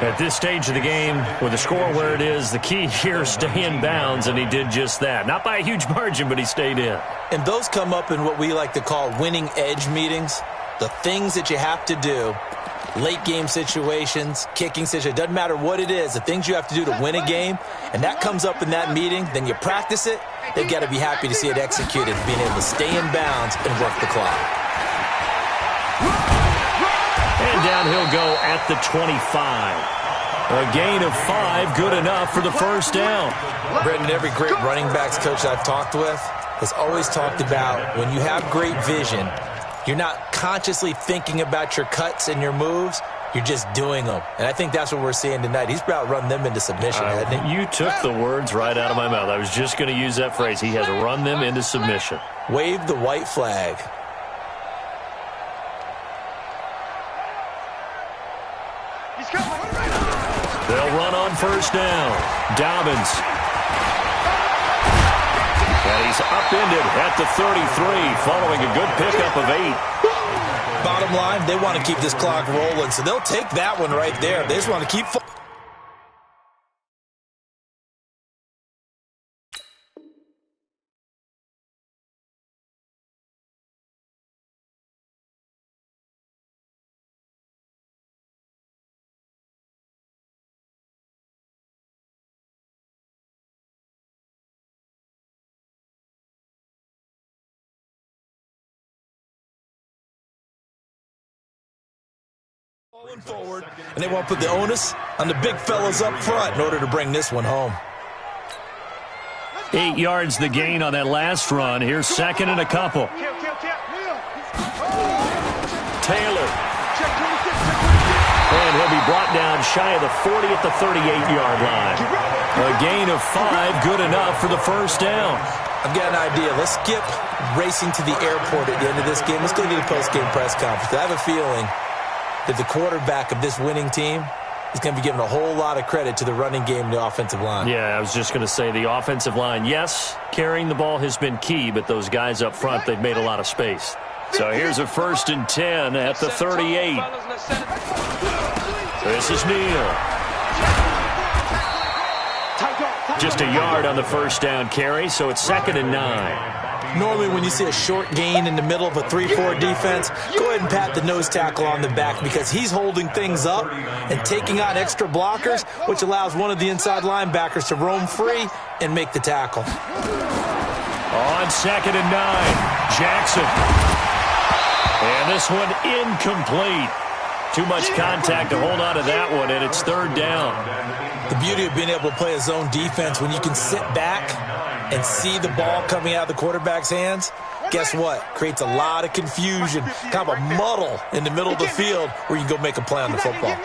At this stage of the game, with the score where it is, the key here is stay in bounds, and he did just that. Not by a huge margin, but he stayed in. And those come up in what we like to call winning edge meetings. The things that you have to do, late game situations, kicking situations, doesn't matter what it is, the things you have to do to win a game, and that comes up in that meeting, then you practice it, they've got to be happy to see it executed, being able to stay in bounds and work the clock. And down he'll go at the 25. A gain of 5, good enough for the first down. Brendan, every great running backs coach I've talked with has always talked about when you have great vision, you're not consciously thinking about your cuts and your moves. You're just doing them. And I think that's what we're seeing tonight. He's about run them into submission, hasn't he? You took the words right out of my mouth. I was just going to use that phrase. He has run them into submission. Wave the white flag. They'll run on first down. Dobbins. And he's upended at the 33, following a good pickup of 8. Bottom line, they want to keep this clock rolling, so they'll take that one right there. They just want to keep... forward, and they want to put the onus on the big fellas up front in order to bring this one home. 8 yards the gain on that last run. Here's second and a couple. Taylor. And he'll be brought down shy of the 40 at the 38-yard line. A gain of 5, good enough for the first down. I've got an idea. Let's skip racing to the airport at the end of this game. Let's go to the post-game press conference. I have a feeling that the quarterback of this winning team is going to be given a whole lot of credit to the running game and the offensive line. Yeah, I was just going to say the offensive line, yes, carrying the ball has been key, but those guys up front, they've made a lot of space. So here's a 1st and 10 at the 38. This is Neal. Just a yard on the first down carry, so it's 2nd and 9. Normally when you see a short gain in the middle of a 3-4 defense, go ahead and pat the nose tackle on the back because he's holding things up and taking on extra blockers, which allows one of the inside linebackers to roam free and make the tackle. On 2nd and 9, Jackson. And this one incomplete. Too much contact to hold on to that one, and it's 3rd down. The beauty of being able to play a zone defense when you can sit back and see the ball coming out of the quarterback's hands, guess what? Creates a lot of confusion, kind of a muddle in the middle of the field where you can go make a play on the football.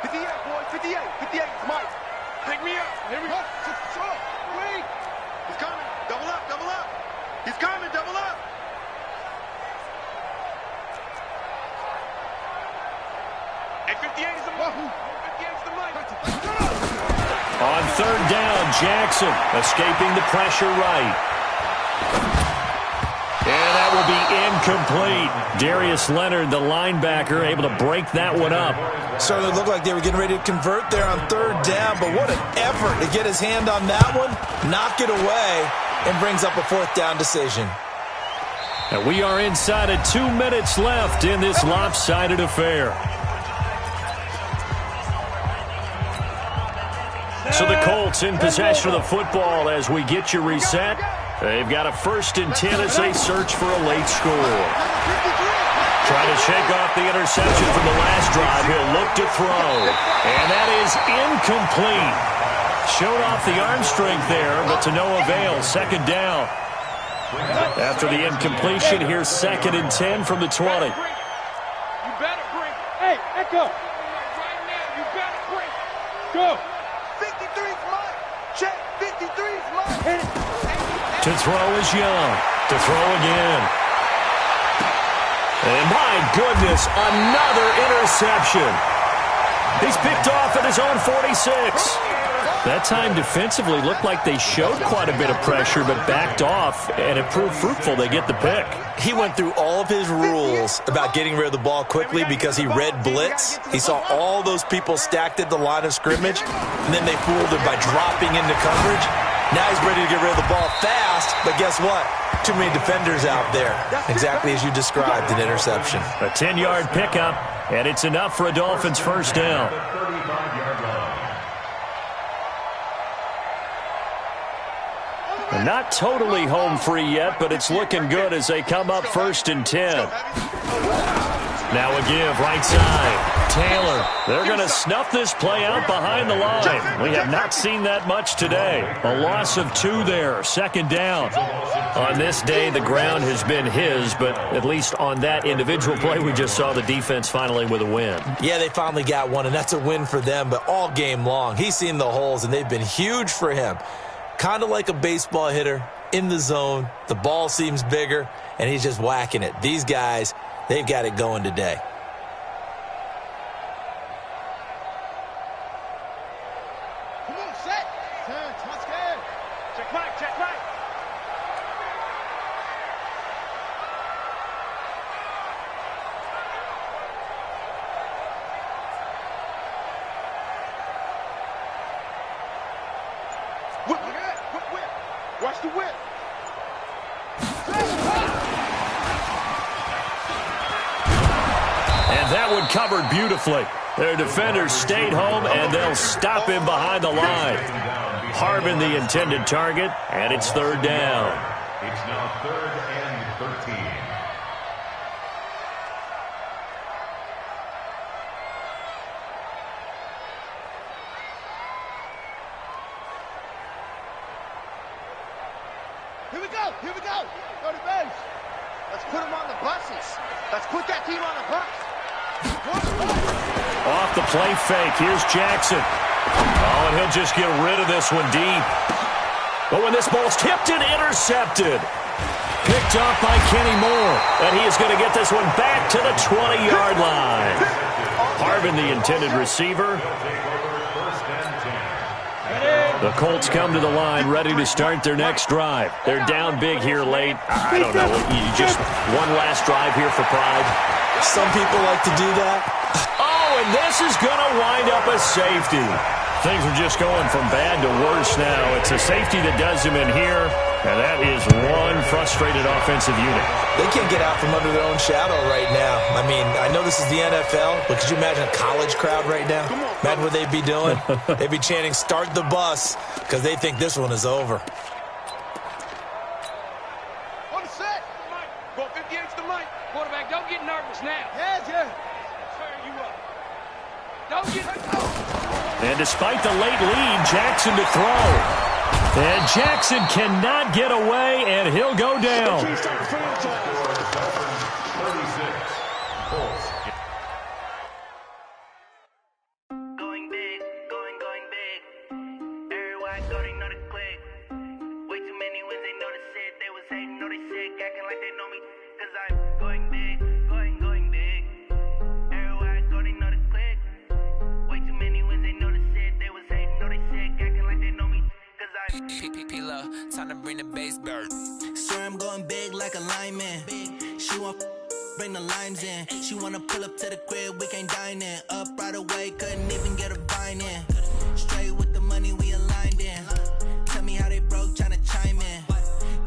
58, boy, 58, 58, Mike. Pick me up. Here we go. Wait. He's coming. Double up, double up. He's coming, double up. And 58 is the Mike. 58 is the Mike. On 3rd down, Jackson escaping the pressure right. And that will be incomplete. Darius Leonard, the linebacker, able to break that one up. Certainly looked like they were getting ready to convert there on 3rd down, but what an effort to get his hand on that one, knock it away, and brings up a 4th down decision. And we are inside of 2 minutes left in this lopsided affair. So the Colts in possession of the football as we get you reset. They've got a 1st and 10 as they search for a late score. Trying to shake off the interception from the last drive. He'll look to throw. And that is incomplete. Showed off the arm strength there, but to no avail. 2nd down. After the incompletion, here's 2nd and 10 from the 20. You better bring. Hey, Echo. Right now, you better bring. Go. 53's mine. Check. 53's mine. Hit it. To throw is Young. To throw again. And my goodness, another interception. He's picked off at his own 46. That time defensively looked like they showed quite a bit of pressure but backed off, and it proved fruitful. They get the pick. He went through all of his rules about getting rid of the ball quickly because he read blitz. He saw all those people stacked at the line of scrimmage, and then they fooled him by dropping into coverage. Now he's ready to get rid of the ball fast, but guess what? Too many defenders out there. Exactly as you described, an interception. A 10-yard pickup, and it's enough for a Dolphins first down. And not totally home free yet, but it's looking good as they come up 1st and 10. Now a give, right side. Taylor. They're going to snuff this play out behind the line. We have not seen that much today. A loss of 2 there, 2nd down. On this day, the ground has been his, but at least on that individual play, we just saw the defense finally with a win. Yeah, they finally got one, and that's a win for them, but all game long, he's seen the holes, and they've been huge for him. Kind of like a baseball hitter in the zone. The ball seems bigger, and he's just whacking it. These guys, they've got it going today. Come on, set. Turn, touch good. Check right, check right. Watch the whip. And that one covered beautifully. Their defenders stayed home, and they'll stop him behind the line. Harbin the intended target, and it's 3rd down. It's now 3rd and 13. Here we go, here we go. Go to base. Let's put them on the buses. Let's put that team on the bus. Off the play fake, here's Jackson. Oh, and he'll just get rid of this one deep. But when this ball's tipped and intercepted. Picked off by Kenny Moore. And he is going to get this one back to the 20-yard line. Harbin, the intended receiver. The Colts come to the line ready to start their next drive. They're down big here late. I don't know. Just one last drive here for pride. Some people like to do that. Oh, and this is going to wind up a safety. Things are just going from bad to worse now. It's a safety that does him in here, and that is one frustrated offensive unit. They can't get out from under their own shadow right now. I mean, I know this is the NFL, but could you imagine a college crowd right now? Imagine what they'd be doing. They'd be chanting, "Start the bus," because they think this one is over. On the set. Go 58's the mic. Quarterback, don't get nervous now. Yeah. Turn you up. Don't get And despite the late lead, Jackson to throw. And Jackson cannot get away, and he'll go down. 36. Colts. Going big, going big. Everywhere I go, they know the click. Way too many wins, they know the shit. They was hating, know they sick, acting like they know me. Cause I'm going big, going big. Everywhere I go, they know the click. Way too many wins, they know the shit. They was hating, know they sick, acting like they know me. Cause I'm P-P-P-Lo, time to bring the bass bird. swear I'm going big like a lineman. She want bring the limes in. She wanna pull up to the crib, we can't dine in. Up right away, couldn't even get a vine in. Straight with the money we aligned in. Tell me how they broke, tryna chime in.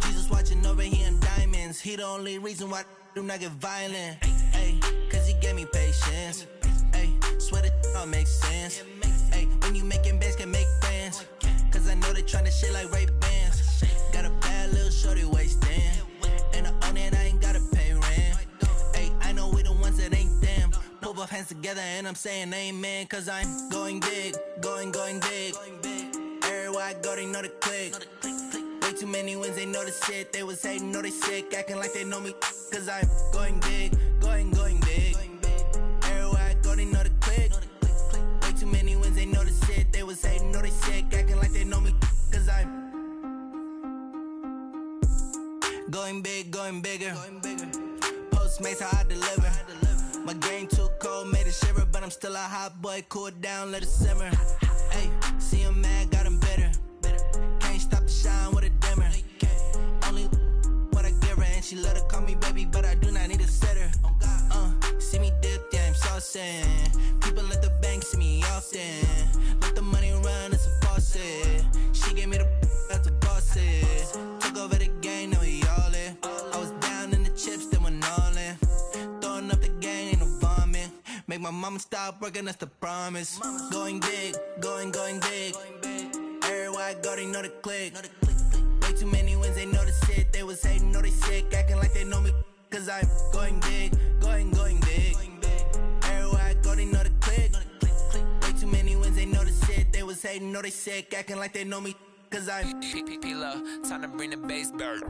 Jesus watching over here in diamonds. He the only reason why I do not get violent. Ay, cause he gave me patience. Ay, swear that all makes sense. Ay, when you making bands can make friends. Cause I know they tryna shit like Ray-Bans. Got a bad little shorty wasting. And I own it, I ain't gotta pay rent. Ay, I know we the ones that ain't them. Pull both hands together and I'm saying amen. Cause I'm going big, going big. Everywhere I go, they know the click. Way too many wins, they know the shit. They was hating, know they sick, acting like they know me. Cause I'm going big, going big. Everywhere I go, they know the click. Way too many wins, they know the shit. They was hating, know they sick, acting like they know me. Cause I'm Going big, going bigger. Postmates, how I deliver. My game too cold, made it shiver, but I'm still a hot boy. Cool it down, let it simmer. Hey, see him mad, got him bitter. Can't stop the shine with a dimmer. Only what I give her, and she love to call me baby, but I do not need a sitter. See me dip, yeah, I'm saucing. People at the bank see me often. Let the money run, it's a faucet. She gave me the that's a boss is. Took over the game, now we all in. I was down in the chips, then went all in. Throwing up the game, ain't no vomit. Make my mama stop working, that's the promise. Going big, going big. Everywhere I go, they know the click. Way too many wins, they know the shit. They was hating, know they sick, acting like they know me. Cause I'm going big, going big. Everywhere I go, they know the click. Way too many wins, they know the shit. They was hating, know they sick, acting like they know me. Cause I'm P-P-P-Lo, time to bring the bass back.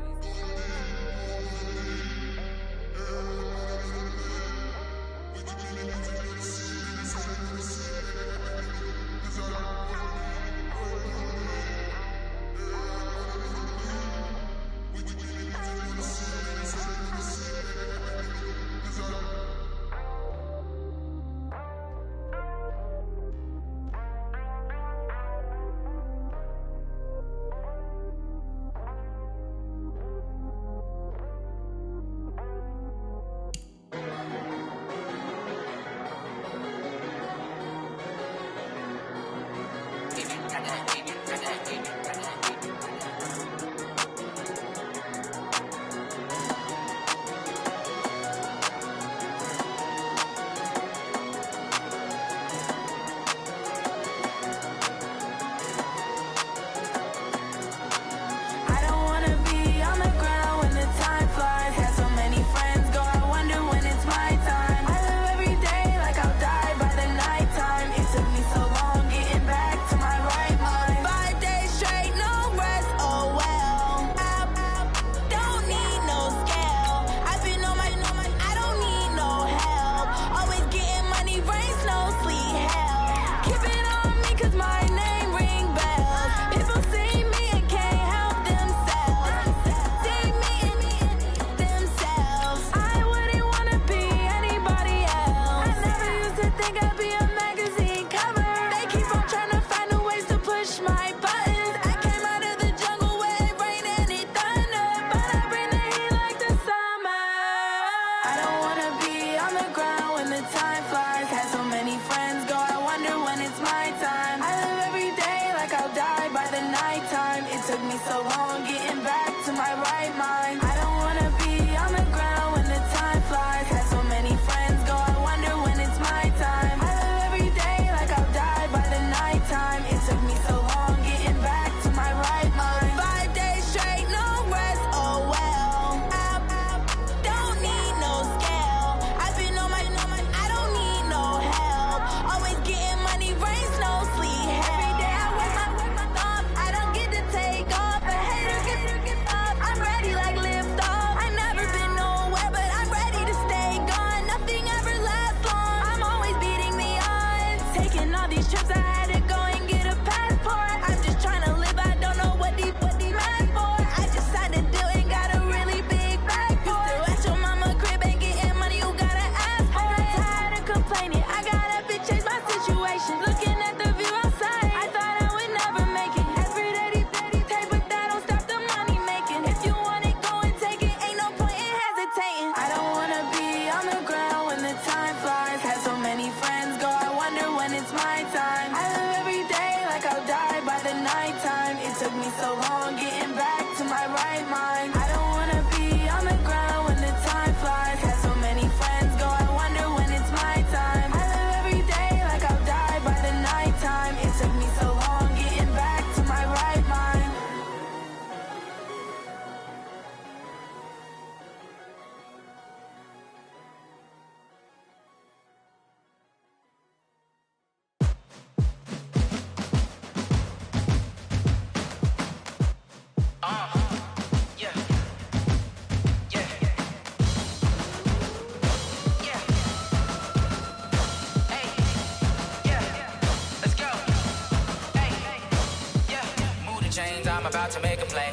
I'm about to make a play.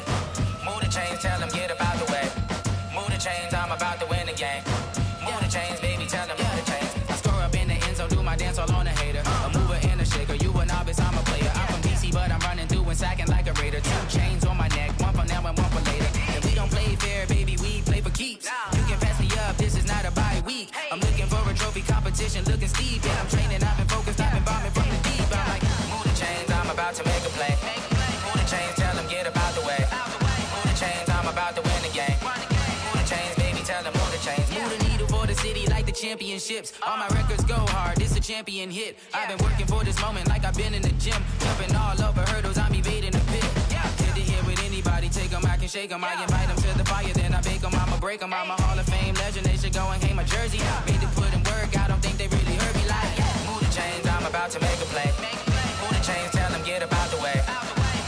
Move the chains, tell them get about the way. chains, I'm about to win the game. Move the chains, baby, tell them move the chains. I score up in the end zone, do my dance all on a hater. A mover and a shaker, you a novice, I'm a player. I'm from DC, but I'm running through and sacking like a raider. 2 chains on my neck, one for now and one for later. And we don't play fair, baby, we play for keeps. You can pass me up, this is not a bye week. I'm looking for a trophy competition, looking steep. And I'm training, I've been focused, I've been bombing from the deep. I'm like, move the chains, I'm about to make a play. Move the chains, tell them get up out the way. Move the chains, I'm about to win the game. Move the chains, baby, tell them move the chains. Move the needle for the city like the championships. All my records go hard, this a champion hit. I've been working for this moment like I've been in the gym. Jumping all over hurdles, I'm evading the pit. Good to hear with anybody, take them, I can shake them. I invite them to the fire, then I bake them, I'ma break them. I'm a Hall of Fame legend, they should go and hang my jersey. Made to put in work, I don't think they really heard me like, move the chains, I'm about to make a play. Move the chains, tell them get up out the way.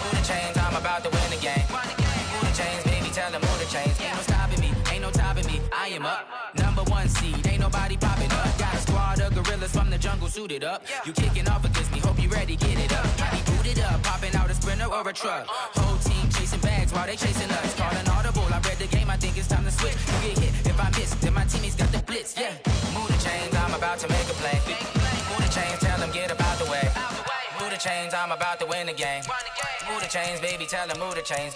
Move the chains, I'm about to win the game. Move the chains, baby, tell them move the chains. Ain't no stopping me, ain't no topping me, I am up. #1 seed, ain't nobody popping up. Got a squad of gorillas from the jungle suited up. You kicking off against me, hope you ready, get it up. I be booted up, popping out a Sprinter or a truck. Whole team chasing bags while they chasing us. Call an audible, I read the game, I think it's time to switch. You get hit, if I miss, then my teammates got the blitz, yeah. Move the chains, I'm about to make a play. Move the chains, tell them get up out the way. Move the chains, I'm about to win the game. Move the chains, baby, tell them move the chains.